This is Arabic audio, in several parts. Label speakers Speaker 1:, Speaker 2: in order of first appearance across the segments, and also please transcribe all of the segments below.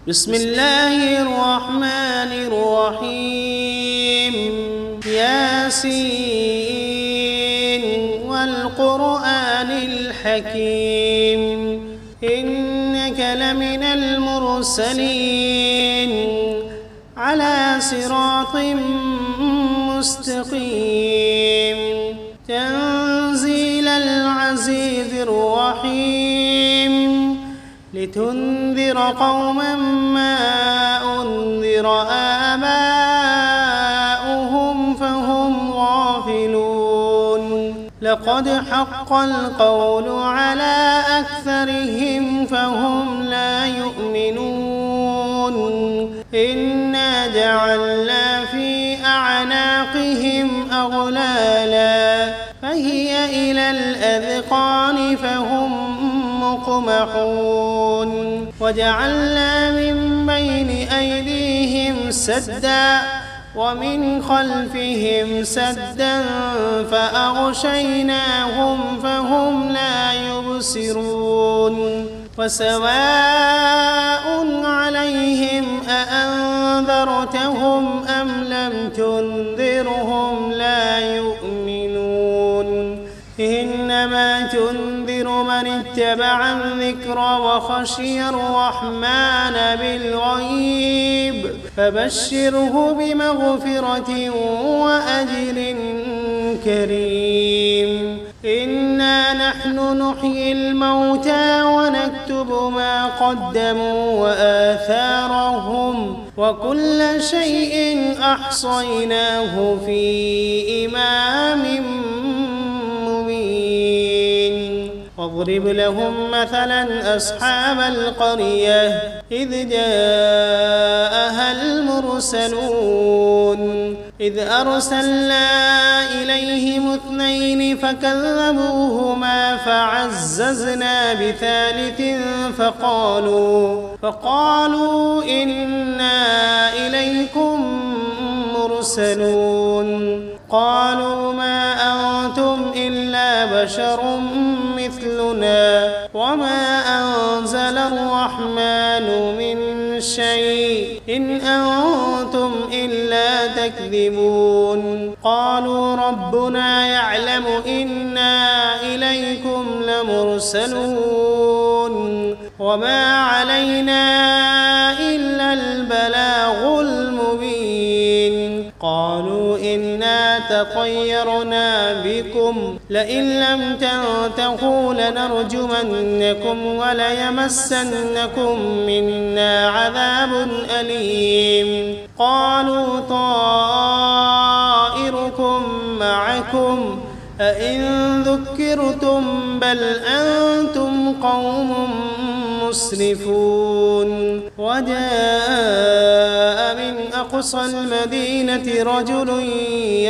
Speaker 1: بسم الله الرحمن الرحيم ياسين والقرآن الحكيم إنك لمن المرسلين على صراط مستقيم تنزيل العزيز الرحيم لتنذر قوما ما أنذر آباؤهم فهم غافلون لقد حق القول على أكثرهم فهم لا يؤمنون إنا جعلنا في أعناقهم أغلالا فهي إلى الأذقان فهم مقمحون وجعلنا من بين أيديهم سدا ومن خلفهم سدا فأغشيناهم فهم لا يبصرون وسواء عليهم أأنذرتهم أم لم تنذرهم لا يؤمنون إنما تنذر من اتبع الذكر وخشي الرحمن بالغيب فبشره بمغفرة وأجر كريم إنا نحن نحيي الموتى ونكتب ما قدموا وآثارهم وكل شيء أحصيناه في إمام واضرب لهم مثلا أصحاب القرية إذ جاءها المرسلون إذ أرسلنا إليهم 2 فكذبوهما فعززنا بثالث فقالوا إنا إليكم مرسلون قالوا ما أنتم إلا بشر مثلنا وما أنزل الرحمن من شيء إن أنتم إلا تكذبون قالوا ربنا يعلم إنا إليكم لمرسلون وما علينا إلا البلاغ المبين قالوا إنا تطيرنا بكم لئن لم تنتهوا لنرجمنكم وليمسنكم منا عذاب أليم قالوا طائركم معكم أئن ذكرتم بل أنتم قوم مسرفون وجاء من أقصى المدينة رجل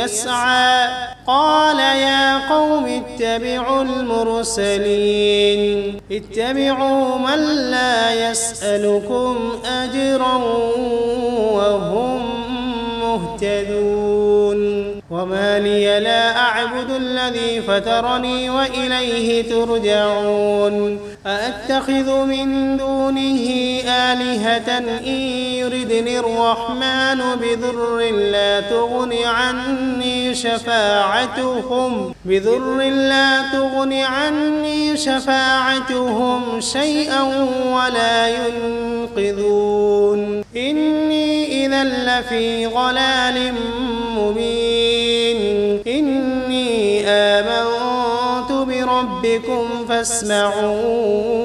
Speaker 1: يسعى قال يا قوم اتبعوا المرسلين اتبعوا من لا يسألكم أجرا وهم مهتدون وما لي لا أعبد الذي فطرني وإليه ترجعون أأتخذ من دونه آلهة إن يردني الرحمن بضر لا تغن عني شفاعتهم شيئا ولا ينقذون إني إذا لفي ضلال مبين إني آمنت بربكم فاسمعون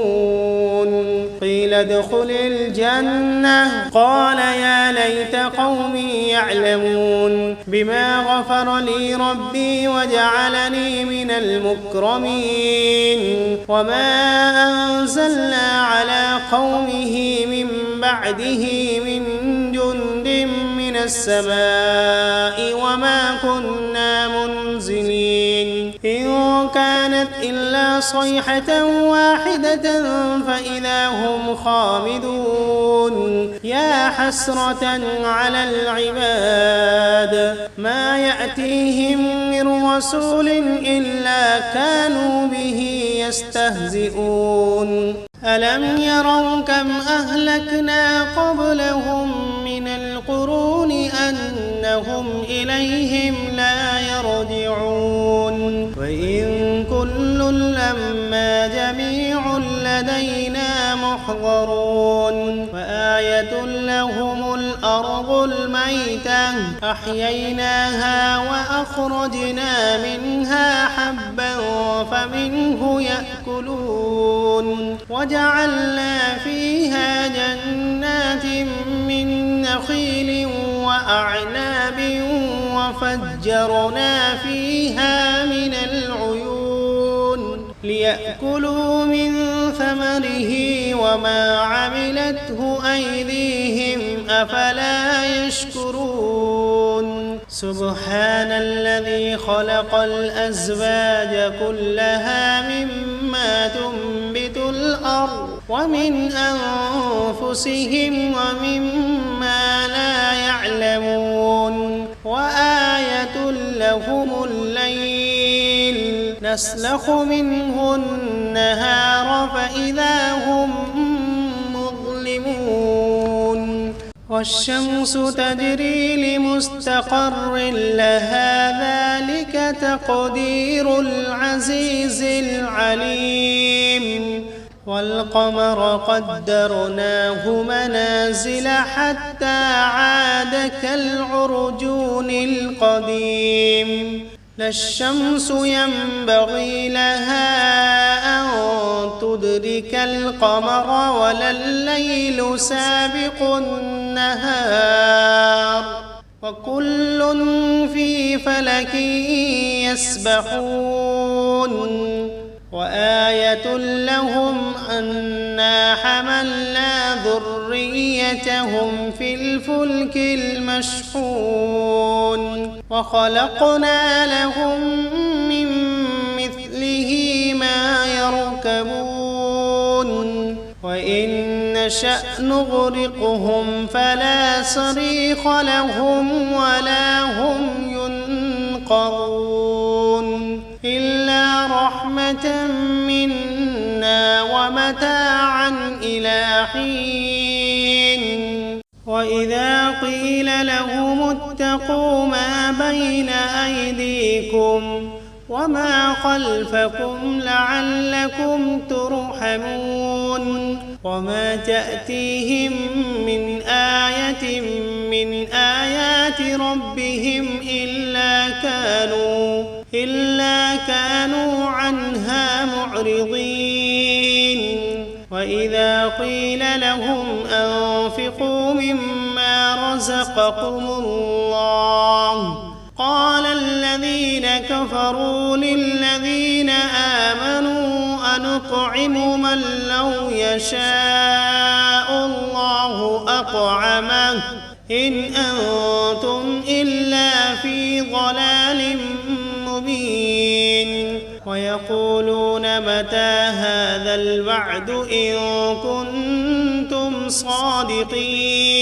Speaker 1: قيل ادخل الجنة قال يا ليت قومي يعلمون بما غفر لي ربي وجعلني من المكرمين وما أنزلنا على قومه من بعده من جند من السماء وما كنا منزلين إن كانت إلا صيحة واحدة فإذا هم خامدون يا حسرة على العباد ما يأتيهم من رسول إلا كانوا به يستهزئون ألم يروا كم أهلكنا قبلهم من القرون أنهم إليهم لا يرجعون وإن كل لما جميع لدينا محضرون وآية لهم الأرض الميتة أحييناها وأخرجنا منها حبا فمنه يأكلون وجعلنا فيها جنات من نخيل وأعناب وفجرنا فيها من العيون ليأكلوا من ثمره وما عملته أيديهم أفلا يشكرون سبحان الذي خلق الأزواج كلها مما تنبت الأرض ومن أنفسهم ومما لا يعلمون وآية لهم الليل نسلخ منه النهار فإذا هم مظلمون والشمس تجري لمستقر لها ذلك تقدير العزيز العليم والقمر قدرناه منازل حتى عاد كالعرجون القديم لا الشمس ينبغي لها أن تدرك القمر ولا الليل سابق النهار وكل في فلك يسبحون وآية لهم أنا حملنا ذريتهم في الفلك المشحون وخلقنا لهم من مثله ما يركبون وإن نشأ نغرقهم فلا صريخ لهم ولا هم ينقذون إلا رحمة منا ومتاعا إلى حين وإذا قيل لهم اتقوا ما بين أيديكم وما خلفكم لعلكم ترحمون وما تأتيهم من آية من آيات ربهم إلا كانوا عنها معرضين وإذا قيل لهم أنفقوا مما رزقكم الله قال الذين كفروا للذين آمنوا أنطعم من لو يشاء الله أطعمه إن أنتم إلا في ضلال مبين ويقولون متى هذا الوعد إن كنتم صادقين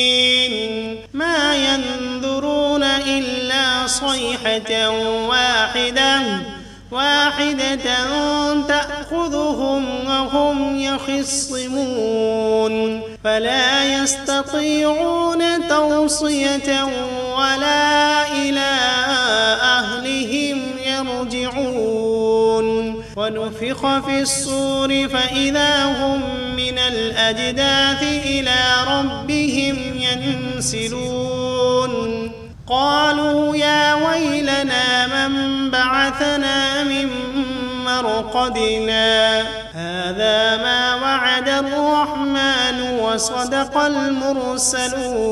Speaker 1: ما ينظرون إلا صيحة واحدة تأخذهم وهم يخصمون فلا يستطيعون توصية ولا إلى أهلهم يرجعون ونفخ في الصور فإذا هم من الأجداث إلى ربهم ينسلون قالوا يا ويلنا من بعثنا من مرقدنا هذا ما وعد الرحمن وصدق المرسلون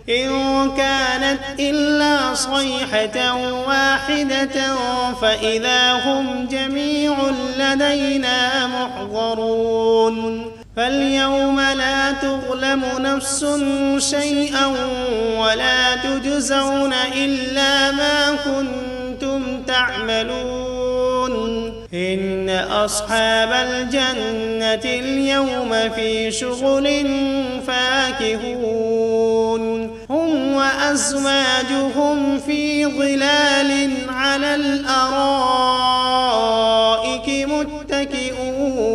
Speaker 1: إن كانت إلا صيحة واحدة فإذا هم جميع لدينا محضرون فاليوم لا تظلم نفس شيئا ولا تجزون إلا ما كنتم تعملون إن أصحاب الجنة اليوم في شغل فاكهون هم وأزواجهم في ظلال على الأرائك متكئون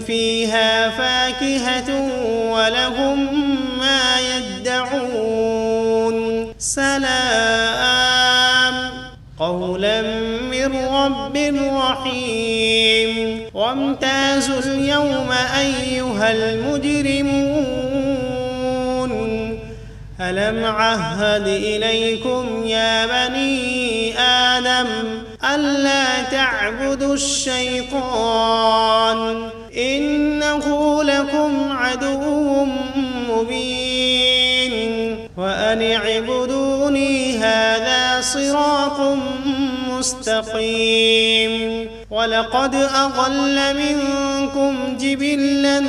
Speaker 1: فيها فاكهة ولهم ما يدعون سلام قولا من رب رحيم وامتازوا اليوم أيها المجرمون ألم عهد إليكم يا بني آدم ألا تعبدوا الشيطان إنه لكم عدو مبين وأن اعبدوني هذا صراط مستقيم ولقد أضل منكم جبلا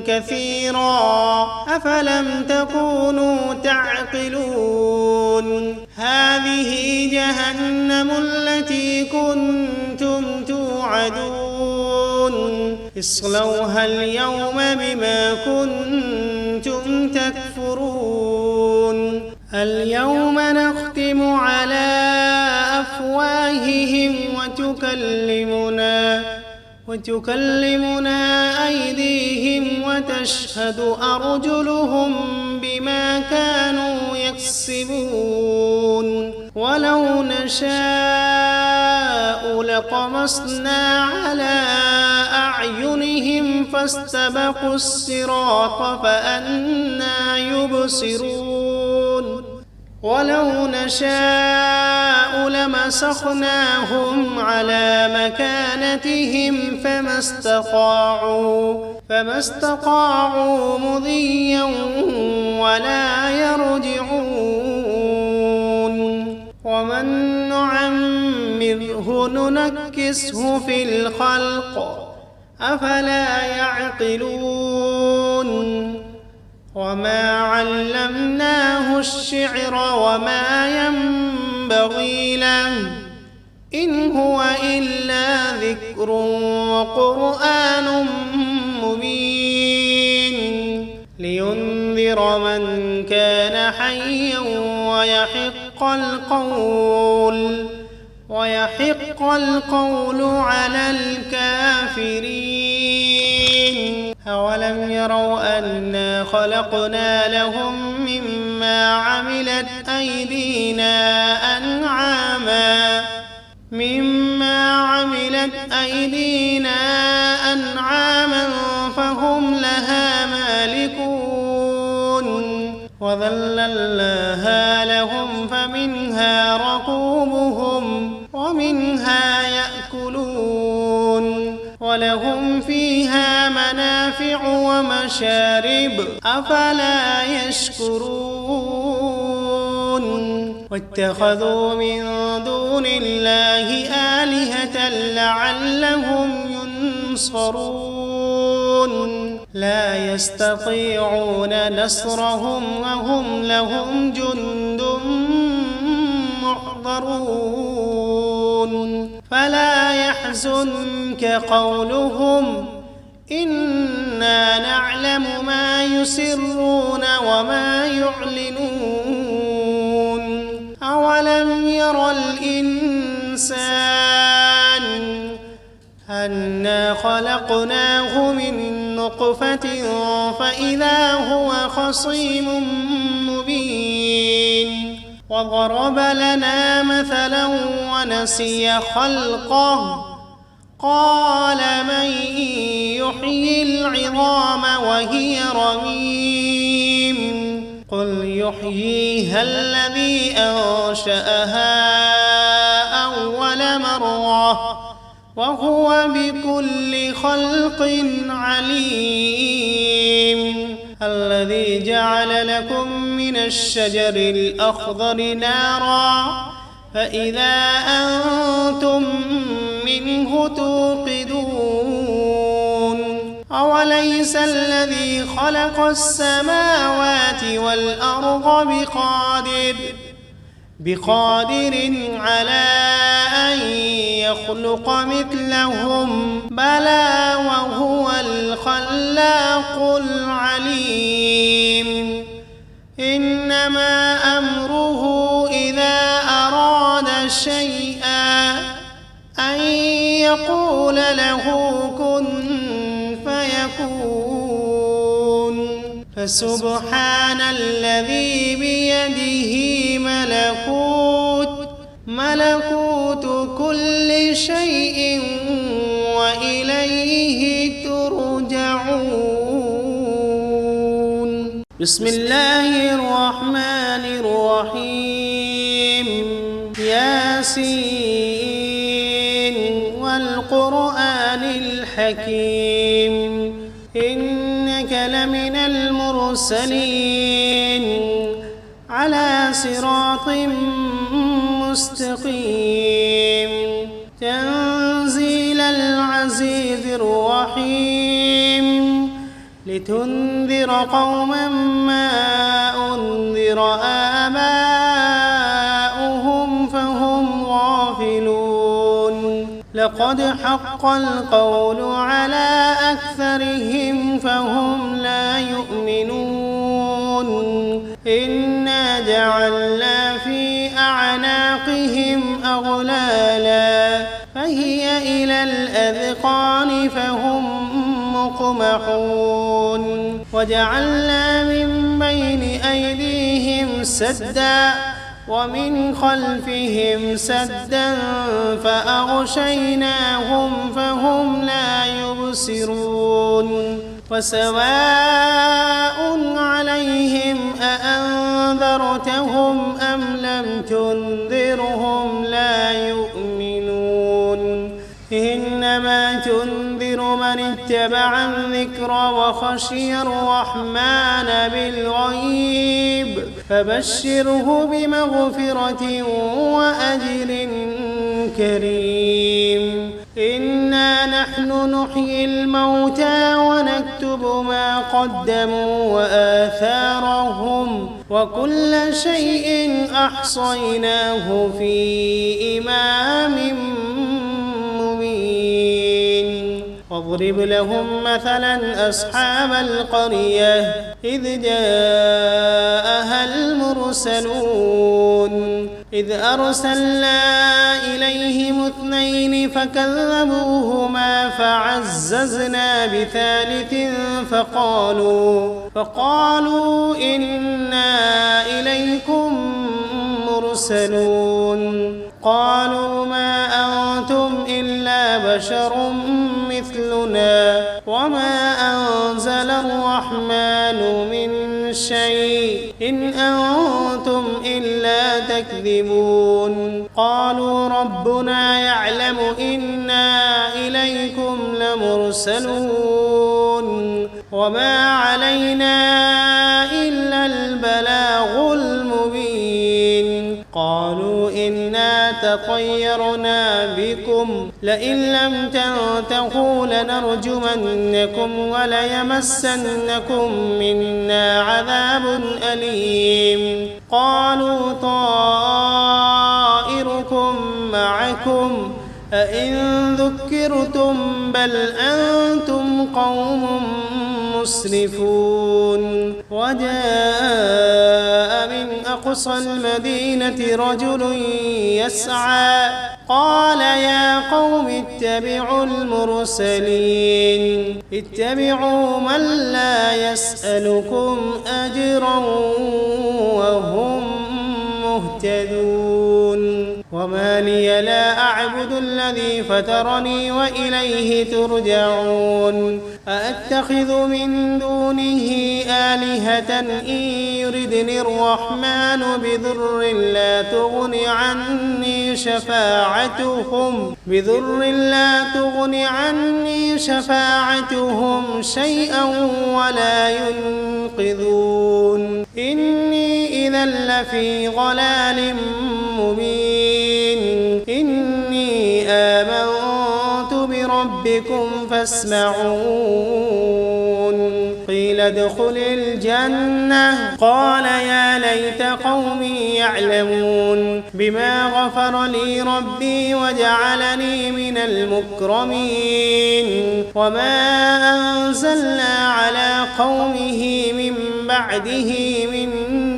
Speaker 1: كثيرا أفلم تكونوا تعقلون هذه جهنم التي كنتم توعدون اصلوها اليوم بما كنتم تكفرون اليوم نختم على أفواههم وتكلمنا أيديهم وتشهد أرجلهم بما كانوا يكسبون ولو نشاء لطمسنا على أعينهم فاستبقوا الصراط فأنى يبصرون ولو نشاء لمسخناهم على مكانتهم فما استطاعوا مضيا ولا يرجعون ومن نعمره ننكسه في الخلق أفلا يعقلون وما علمناه الشعر وما ينبغي له إن هو إلا ذكر وقرآن مبين لينذر من كان حيا ويحق القول على الكافرين أولم يروا أنا خلقنا لهم مما عملت أيدينا أنعاما فهم لها مالكون وذللناها لهم فمنها ركوبهم ومنها يأكلون ولهم فيها منافع ومشارب أفلا يشكرون واتخذوا من دون الله آلهة لعلهم ينصرون لا يستطيعون نصرهم وهم لهم جند محضرون فلا يحزنك قولهم إنا نعلم ما يسرون وما يعلنون أولم ير الإنسان أنا خلقناه من نطفة فإذا هو خصيم مبين وضرب لنا مثلا ونسي خلقه قال من يحيي العظام وهي رميم قل يحييها الذي أنشأها أول مرة وهو بكل خلق عليم الذي جعل لكم من الشجر الأخضر نارا فإذا أنتم منه توقدون أوليس الذي خلق السماوات والأرض بقادر على أن يخلق مثلهم بلى وهو الخلاق العليم إنما أمره إذا أراد شيئا أن يقول له كن فسبحان الذي بيده ملكوت كل شيء وإليه ترجعون. بسم الله الرحمن الرحيم. ياسين والقرآن الحكيم إنك لمن المرسلين على صراط مستقيم تنزيل العزيز الرحيم لتنذر قوما ما أنذر آباؤهم فهم غافلون لقد حق القول على أكثرهم فهم لا يؤمنون إنا جعلنا في أعناقهم أغلالا فهي إلى الأذقان فهم مقمحون وجعلنا من بين أيديهم سدا ومن خلفهم سدا فأغشيناهم فهم لا يبصرون وسواء عليهم أأنذرتهم أم لم تنذرهم لا يؤمنون إنما تنذر من اتبع الذكر وخشي الرحمن بالغيب فبشره بمغفرة وأجر كريم إنا نحن نحيي الموتى ونكتب ما قدموا وآثارهم وكل شيء أحصيناه في إمام مبين واضرب لهم مثلا أصحاب القرية إذ جاءها المرسلون إذ أرسلنا إليهم 2 فكذبوهما فعززنا بثالث فقالوا إنا إليكم مرسلون قالوا ما أنتم إلا بشر مثلنا وما أنزل الرحمن من شيء إن أنتم إلا تكذبون قالوا ربنا يعلم إنا إليكم لمرسلون وما علينا إلا البلاغ المبين قالوا إنا تطيرنا بكم لئن لم تنتهوا لنرجمنكم وليمسنكم منا عذاب أليم قالوا طائركم معكم أئن ذكرتم بل أنتم قوم مسرفون وجاء من أقصى المدينة رجل يسعى قال يا قوم اتبعوا المرسلين اتبعوا من لا يسألكم أجرا وهم مهتدون وما لي لا أعبد الذي فطرني وإليه ترجعون أأتخذ من دونه آلهة إن يردني الرحمن بضر لا تغن عني شفاعتهم شيئا ولا ينقذون إني إذا لفي ضلال مبين إني آمنت بربكم فاسمعون قيل ادخل الجنة قال يا ليت قومي يعلمون بما غفر لي ربي وجعلني من المكرمين وما أنزلنا على قومه من بعده من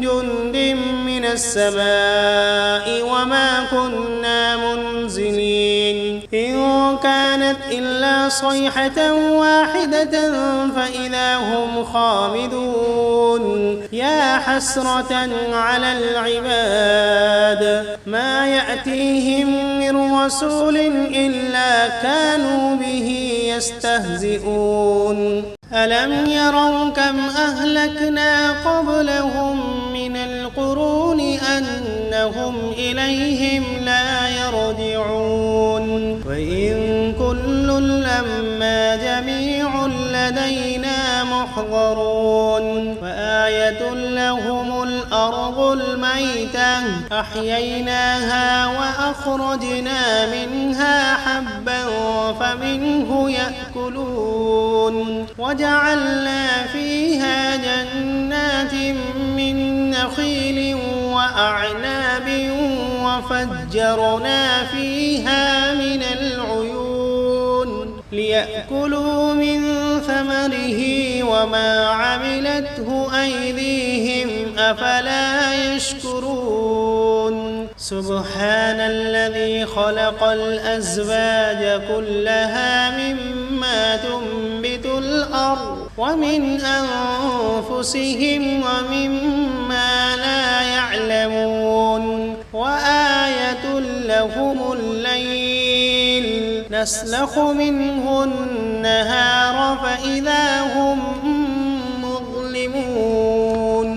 Speaker 1: جند من السماء وما كنا منزلين إن كانت إلا صيحة واحدة فإذا هم خامدون يا حسرة على العباد ما يأتيهم من رسول إلا كانوا به يستهزئون ألم يروا كم أهلكنا قبلهم من القرون أنهم إليهم لا يرجعون وإن كل لما جميع لدينا محضرون وآية لهم الأرض الميتة أحييناها وأخرجنا منها حبا فمنه يأكلون وجعلنا فيها جنات من نخيل وأعناب وفجرنا فيها من العيون ليأكلوا من ثمره وما عملته أيديهم أفلا يشكرون سبحان الذي خلق الأزواج كلها مما تنبت الأرض ومن أنفسهم ومما لا يعلمون وآية لهم الليل نسلخ منه النهار فإذا هم مظلمون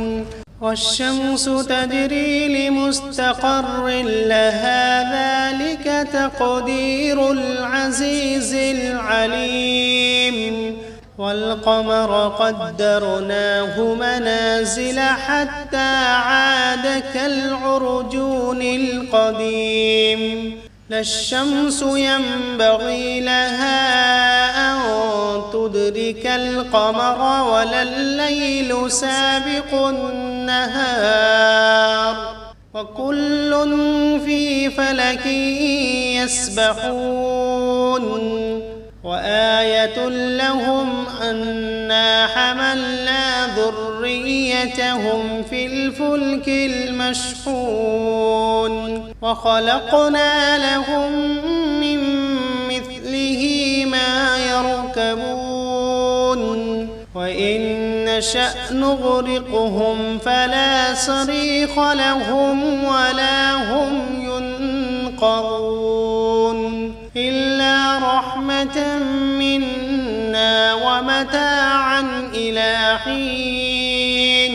Speaker 1: والشمس تجري لمستقر لها ذلك تقدير العزيز العليم والقمر قدرناه منازل حتى عاد كالعرجون القديم لا الشمس ينبغي لها أن تدرك القمر ولا الليل سابق النهار وكل في فلك يسبحون وآية لهم أنا حملنا ذريتهم في الفلك المشحون وخلقنا لهم من مثله ما يركبون وإن نشأ نغرقهم فلا صريخ لهم ولا هم ينقذون إلا رحمة منا ومتاعا إلى حين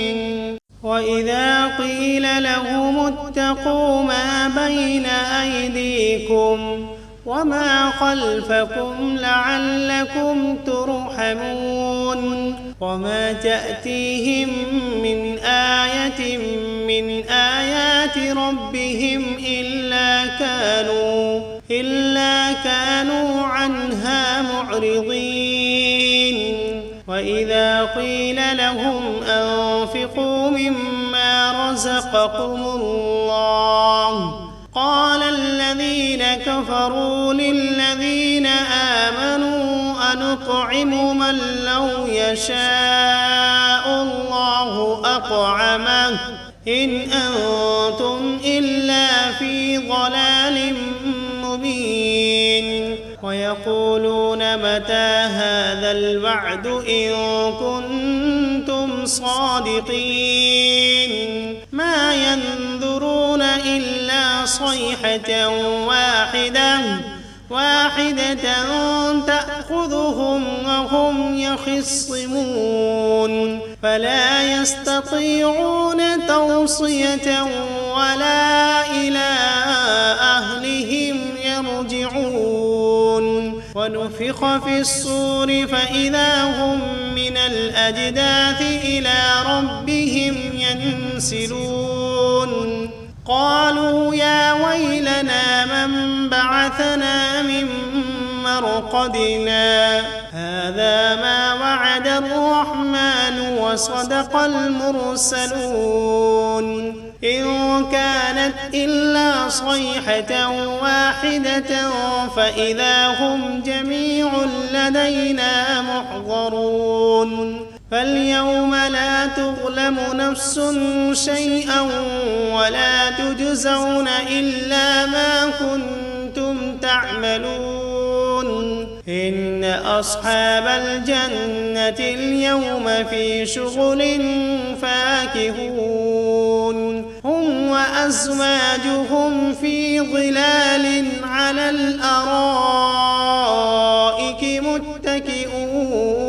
Speaker 1: وإذا قيل لهم اتقوا ما بين أيديكم وما خلفكم لعلكم ترحمون وما تأتيهم من آية من آيات ربهم إلا كانوا عنها معرضين وإذا قيل لهم أنفقوا مما رزقكم الله قال الذين كفروا للذين آمنوا أنطعم من لو يشاء الله أطعمه إن أنتم إلا في ضلال مبين ويقولون متى هذا الوعد إن كنتم صادقين ما ينظرون إلا صيحة واحدة تأخذهم وهم يخصمون فلا يستطيعون توصية ولا إلى أهلهم يرجعون ونفخ في الصور فإذا هم من الأجداث إلى ربهم ينسلون قالوا يا ويلنا من بعثنا من مرقدنا هذا ما وعد الرحمن وصدق المرسلون إن كانت إلا صيحة واحدة فإذا هم جميع لدينا محضرون فاليوم لا تظلم نفس شيئا ولا تجزون إلا ما كنتم تعملون إن أصحاب الجنة اليوم في شغل فاكهون هم وأزواجهم في ظلال على الأرائك متكئون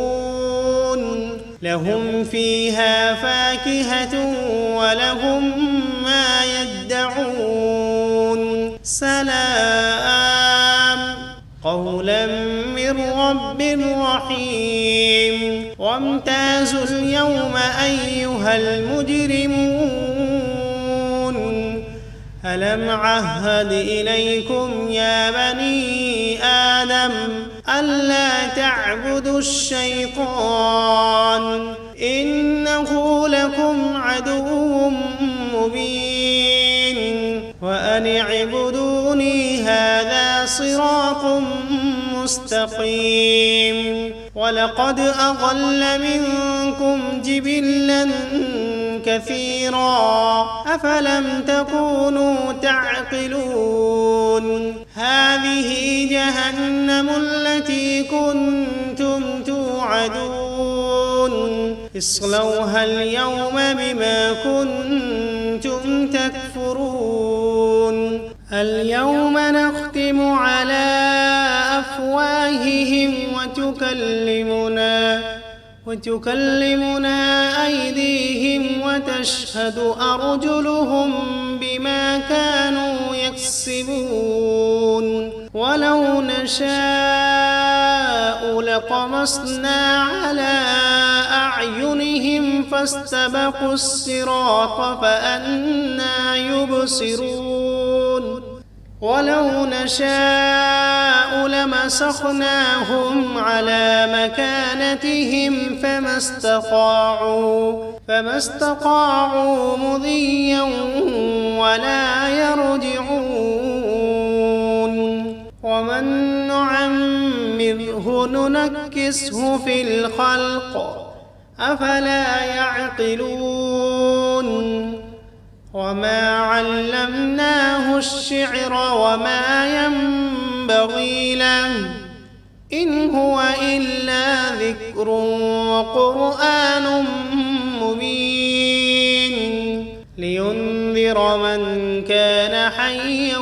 Speaker 1: لهم فيها فاكهة ولهم ما يدعون سلام قولا من رب رحيم وامتازوا اليوم أيها المجرمون ألم عهد إليكم يا بني آدم ألا تعبدوا الشيطان إنه لكم عدو مبين وأن اعبدوني هذا صراط مستقيم ولقد أضل منكم جبلا كثيرا أفلم تكونوا تعقلون هذه جهنم التي كنتم توعدون اصلوها اليوم بما كنتم تكفرون اليوم نختم على أفواههم وتكلمنا أيديهم وتشهد أرجلهم بما كانوا يكسبون ولو نشاء لطمسنا على أعينهم فاستبقوا الصراط فأنى يبصرون ولو نشاء لمسخناهم على مكانتهم فما استطاعوا مضيا ولا يرجعون ومن نعمره ننكسه في الخلق أفلا يعقلون وما علمناه الشعر وما ينبغي له إن هو إلا ذكر وقرآن مبين لينذر من كان حيا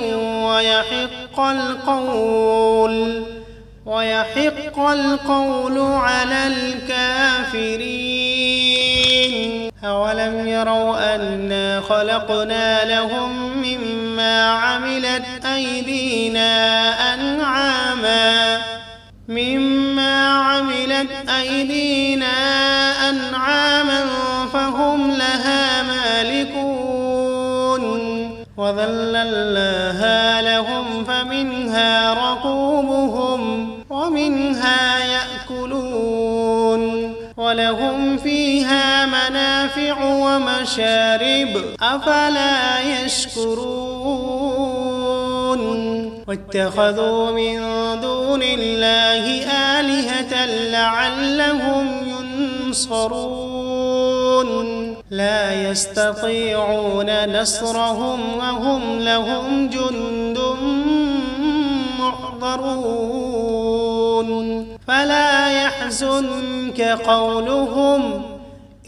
Speaker 1: ويحق القول على الكافرين أولم يروا أنا خلقنا لهم مما عملت أيدينا أنعاما فهم لها مالكون وذللناها لهم فمنها ركوبهم ومنها يأكلون ولهم فيها منافع ومشارب أفلا يشكرون واتخذوا من دون الله آلهة لعلهم ينصرون لا يستطيعون نصرهم وهم لهم جند محضرون فلا يحزنك قولهم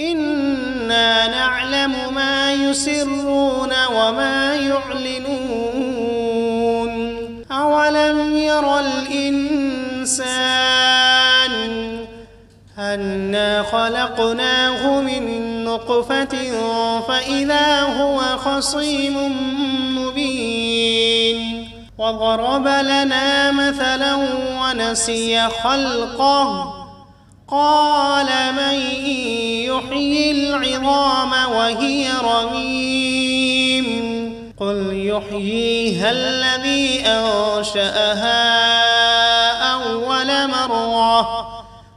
Speaker 1: إنا نعلم ما يسرون وما يعلنون أولم ير الإنسان أنا خلقناه من نطفة فإذا هو خصيم مبين وضرب لنا مثلا ونسي خلقه قال من يحيي العظام وهي رميم قل يحييها الذي أنشأها أول مرة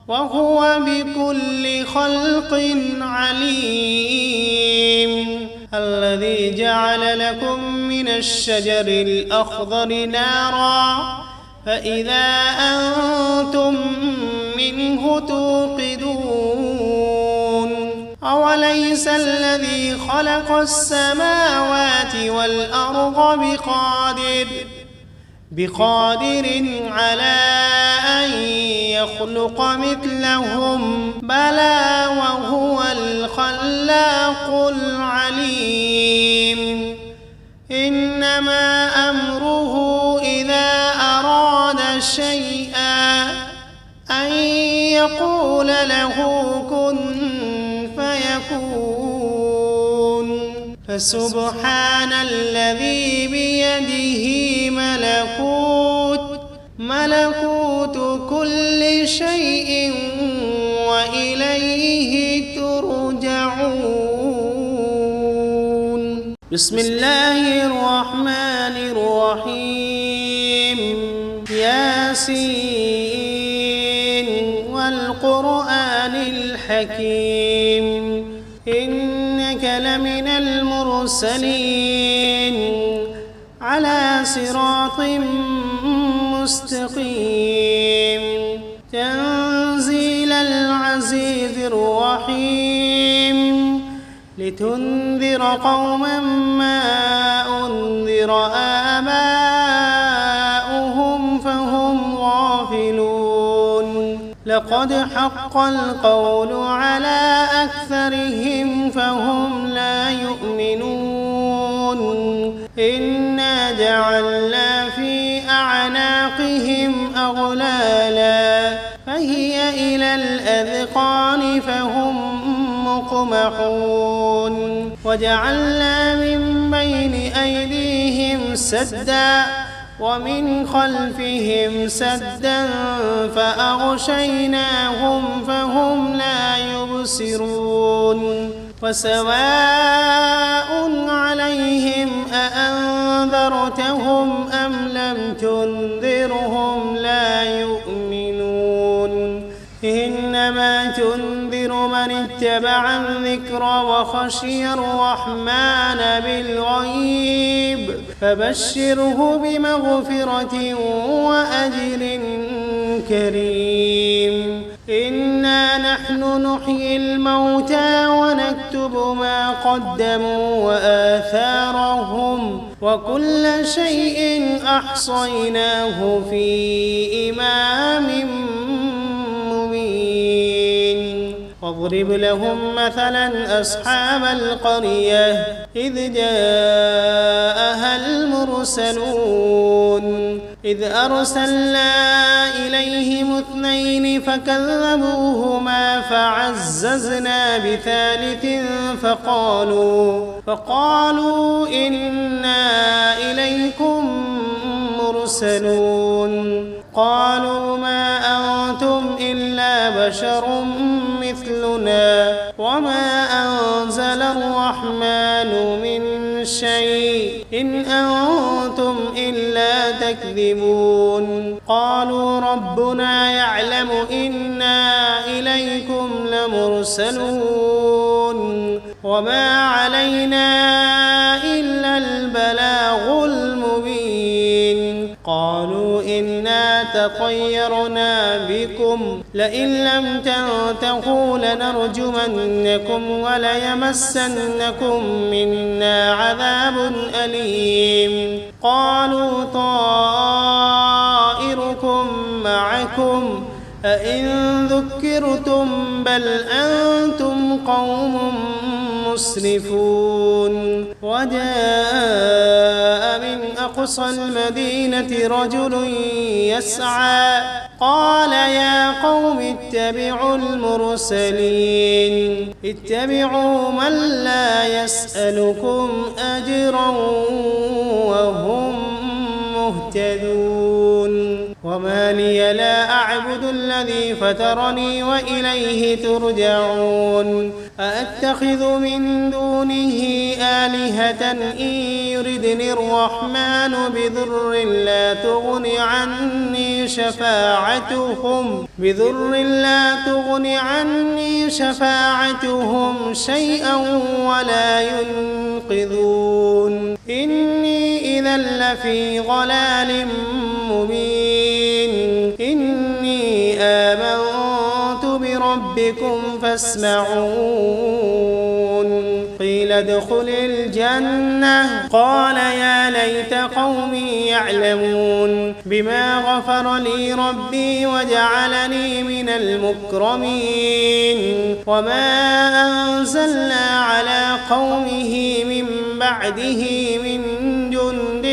Speaker 1: وهو بكل خلق عليم الذي جعل لكم من الشجر الأخضر نارا فإذا أنتم منه توقدون أوليس الذي خلق السماوات والأرض بقادر على أن يخلق مثلهم بلى وهو الخلاق العليم إنما أمره إذا أراد شيئا أن يقول له كن فيكون فسبحان الذي بيده ملكوت كل شيء وإليه ترجعون. بسم الله الرحمن الرحيم. ياسين والقرآن الحكيم إنك لمن المرسلين على صراط مستقيم تنزيل العزيز الرحيم لتنذر قوما ما أنذر آباؤهم فهم غافلون لقد حق القول على أكثرهم فهم لا يؤمنون إنا جعلنا في أعناقهم أغلالا فهي إلى الأذقان فهم مقمحون وجعلنا من بين أيديهم سدا ومن خلفهم سدا فأغشيناهم فهم لا يبصرون وسواء عليهم أأنذرتهم أم لم تنذرهم لا يؤمنون إنما تنذر من اتبع الذكر وخشي الرحمن بالغيب فبشره بمغفرة وأجر كريم إنا نحن نحيي الموتى ونكتب ما قدموا وآثارهم وكل شيء أحصيناه في إمام مبين واضرب لهم مثلا أصحاب القرية إذ جاءها المرسلون إذ أرسلنا إليهم اثنين فكذبوهما فعززنا بثالث فقالوا إنا إليكم مرسلون قالوا ما أنتم إلا بشر مثلنا وما أنزل الرحمن من شيء إن أنتم إلا تكذبون قالوا ربنا يعلم إنا إليكم لمرسلون وما علينا إلا البلاغ المبين قالوا إنا تطيرنا بكم لئن لم تنتهوا لنرجمنكم وليمسنكم منا عذاب أليم قالوا طائركم معكم أئن ذكرتم بل أنتم قوم مسرفون وجاء من أقصى المدينة رجل يسعى قال يا قوم اتبعوا المرسلين اتبعوا من لا يسألكم أجرا وهم مهتدون وما لي لا أعبد الذي فطرني وإليه ترجعون أأتخذ من دونه آلهة إن يردني الرحمن بضر لا تغن عني شفاعتهم شيئا ولا ينقذون إني إذا لفي ضلال مبين إني آمنت بربكم فاسمعون قيل قيل ادخل الجنة قال يا ليت قومي يعلمون بما غفر لي ربي وجعلني من المكرمين وما أنزلنا على قومه من بعده من جند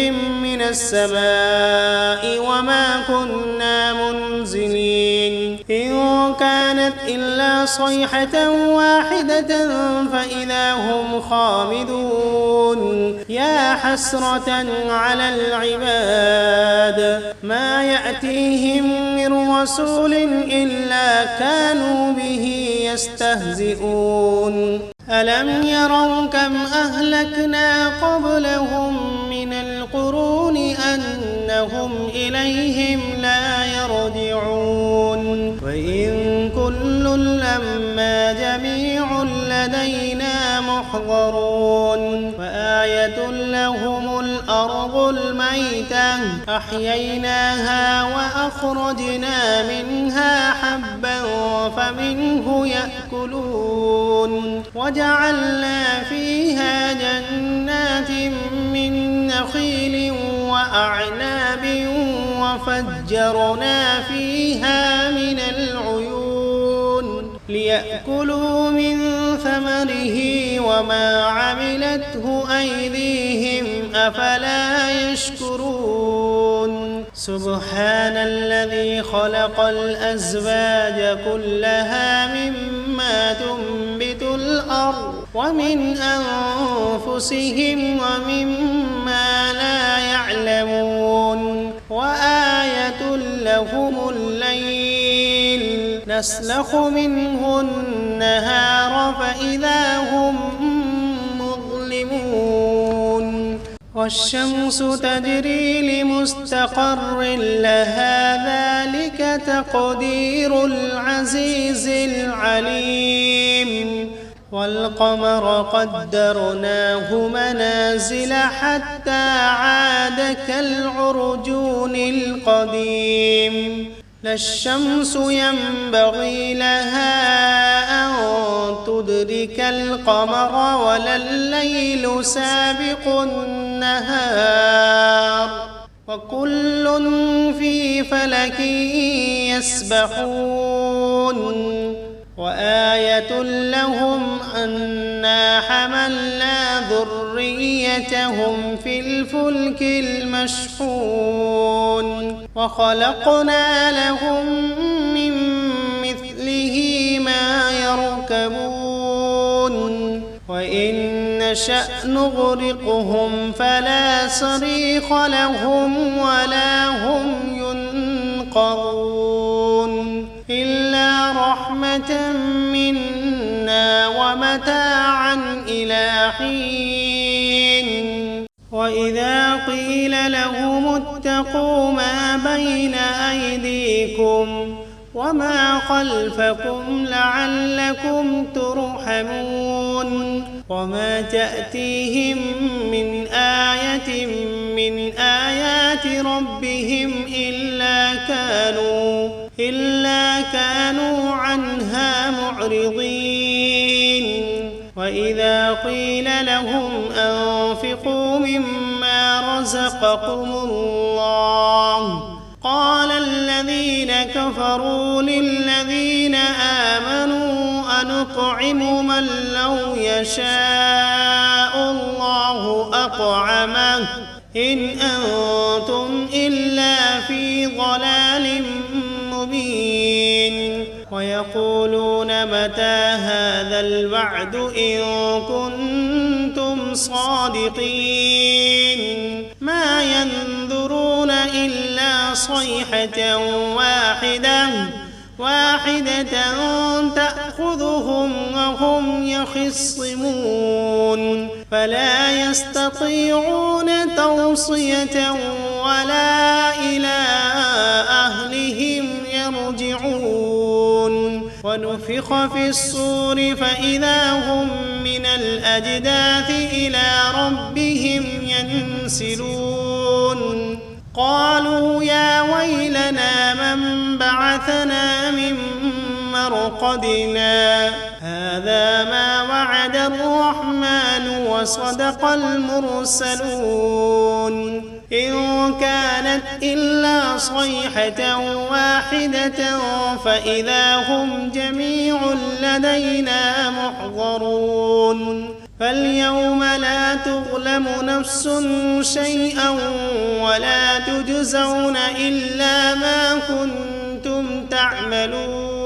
Speaker 1: من السماء وما كنا منزلين إن كانت إلا صيحة واحدة فإذا هم خامدون يا حسرة على العباد ما يأتيهم من رسول إلا كانوا به يستهزئون ألم يروا كم أهلكنا قبلهم من القرون أنهم إليهم لا يرجعون وإن كل لما جميع لدينا محضرون وآية لهم الأرض الميتة أحييناها وأخرجنا منها حبا فمنه يأكلون وجعلنا فيها جنات من نخيل وأعناب وفجرنا فيها من العيون ليأكلوا من ثمره وما عملته أيديهم أفلا يشكرون سبحان الذي خلق الأزواج كلها مما تنبت الأرض ومن أنفسهم ومما لا يعلمون وآية لهم الليل نسلخ منه النهار فإذا هم مظلمون والشمس تجري لمستقر لها ذلك تقدير العزيز العليم والقمر قدرناه منازل حتى عاد كالعرجون القديم لا الشمس ينبغي لها أن تدرك القمر ولا الليل سابق النهار وكل في فلك يسبحون وآية لهم أنا حملنا ذريتهم في الفلك المشحون وخلقنا لهم من مثله ما يركبون وإن نشأ نغرقهم فلا صريخ لهم ولا هم ينقذون إلا رحمة منا ومتاعا إلى حين وإذا قيل لهم اتقوا ما بين أيديكم وما خلفكم لعلكم ترحمون وما تأتيهم من آية من آيات ربهم إلا كانوا عنها معرضين وإذا قيل لهم أنفقوا مما رزقكم الله قال الذين كفروا للذين آمنوا أنطعم من لو يشاء الله أطعمه إن أنتم إلا في ضلال مبين ويقولون متى هذا الوعد إن كنتم صادقين ما ينظرون إلا صيحة واحدة تأخذهم وهم يخصمون فلا يستطيعون توصية ولا إلى أهلهم يرجعون ونفخ في الصور فإذا هم من الأجداث إلى ربهم ينسلون قالوا يا ويلنا من بعثنا من مرقدنا هذا ما وعد الرحمن وصدق المرسلون إن كانت إلا صيحة واحدة فإذا هم جميع لدينا محضرون فاليوم لا تظلم نفس شيئا ولا تجزون إلا ما كنتم تعملون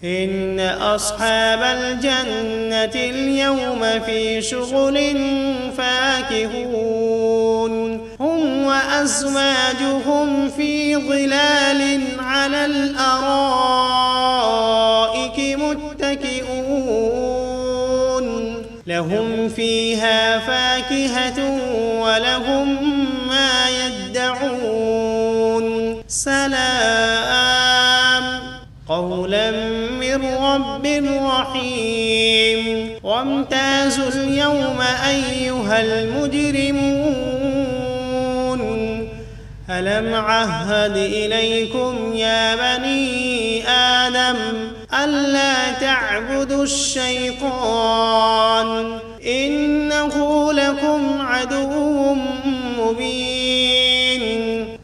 Speaker 1: إن أصحاب الجنة اليوم في شغل فاكهون هم وأزواجهم في ظلال على الأرائك متكئون لهم فيها فاكهة ولهم ما يدعون سلام قولا من رب رحيم وامتازوا اليوم أيها المجرمون ألم عهد إليكم يا بني آدم ألا تعبدوا الشيطان إنه لكم عدو مبين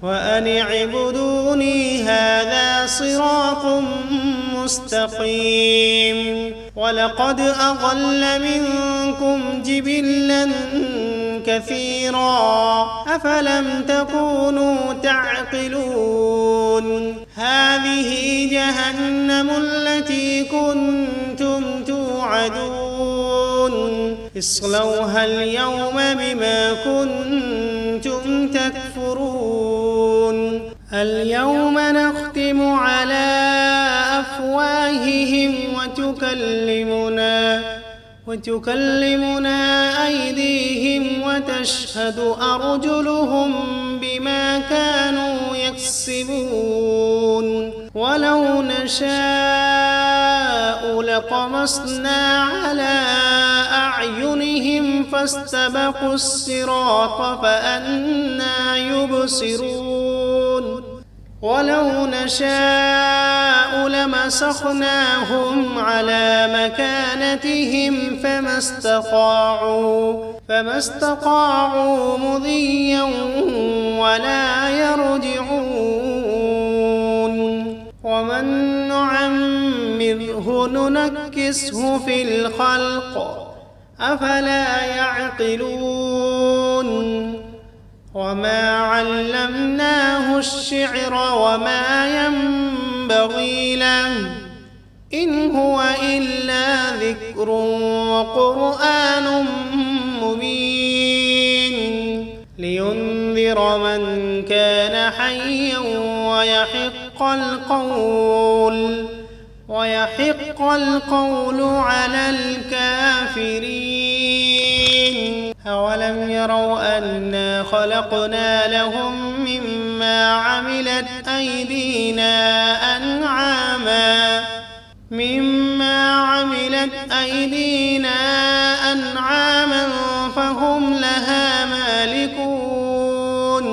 Speaker 1: وأن اعبدوني هذا صراط مستقيم ولقد أضل منكم جبلا كثيرا أفلم تكونوا تعقلون هذه جهنم التي كنتم توعدون اصلوها اليوم بما كنتم تكفرون اليوم نختم على أفواههم وتكلمنا أيديهم وتشهد أرجلهم بما كانوا يكسبون ولو نشاء لطمسنا على أعينهم فاستبقوا الصراط فأنى يبصرون ولو نشاء لمسخناهم على مكانتهم فما استطاعوا مضيا ولا يرجعون ومن نعمره ننكسه في الخلق أفلا يعقلون وما علمناه الشعر وما ينبغي له إن هو إلا ذكر وقرآن مبين لينذر من كان حيا ويحق القول على الكافرين أولم يروا أنا خلقنا لهم مما عملت أيدينا أنعاما فهم لها مالكون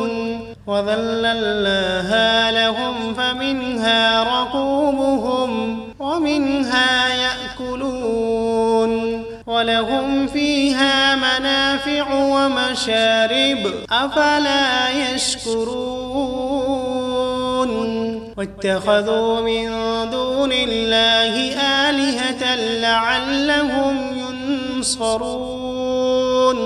Speaker 1: وذللناها لهم فمنها ركوبهم ومنها يأكلون ولهم فيها منافع ومشارب أفلا يشكرون واتخذوا من دون الله آلهة لعلهم ينصرون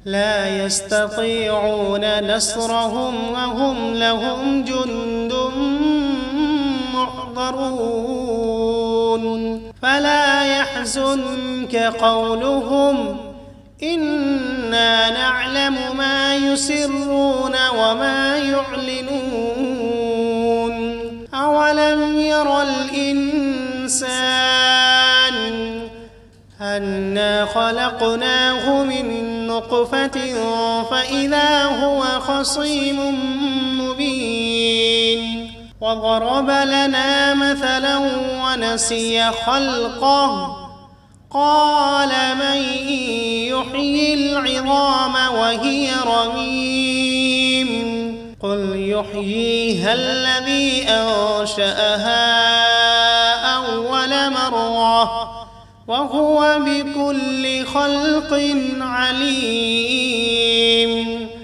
Speaker 1: لا يستطيعون نصرهم وهم لهم جند محضرون فلا يحزنك قولهم إنا نعلم ما يسرون وما يعلنون أولم ير الإنسان أنا خلقناه من نطفة فإذا هو خصيم مبين وضرب لنا مثلا ونسي خلقه قال من يحيي العظام وهي رميم قل يحييها الذي أنشأها أول مرة وهو بكل خلق عليم.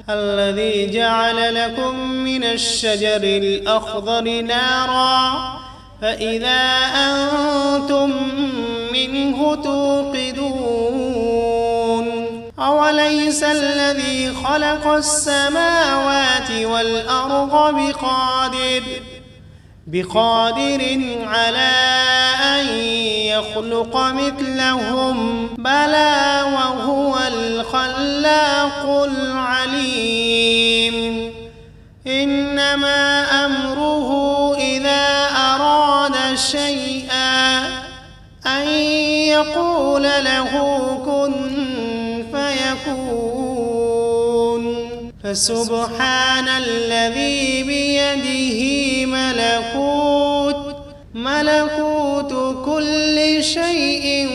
Speaker 1: الذي جعل لكم من الشجر الأخضر نارا فإذا أنتم منه توقدون. أوليس الذي خلق السماوات والأرض بقادر على أن يخلق مثلهم؟ بلى وهو الخلاق العليم. إنما أمره إذا أراد شيئا أن يقول له كن فيكون. فسبحان الذي بيده ملكوت كل شيء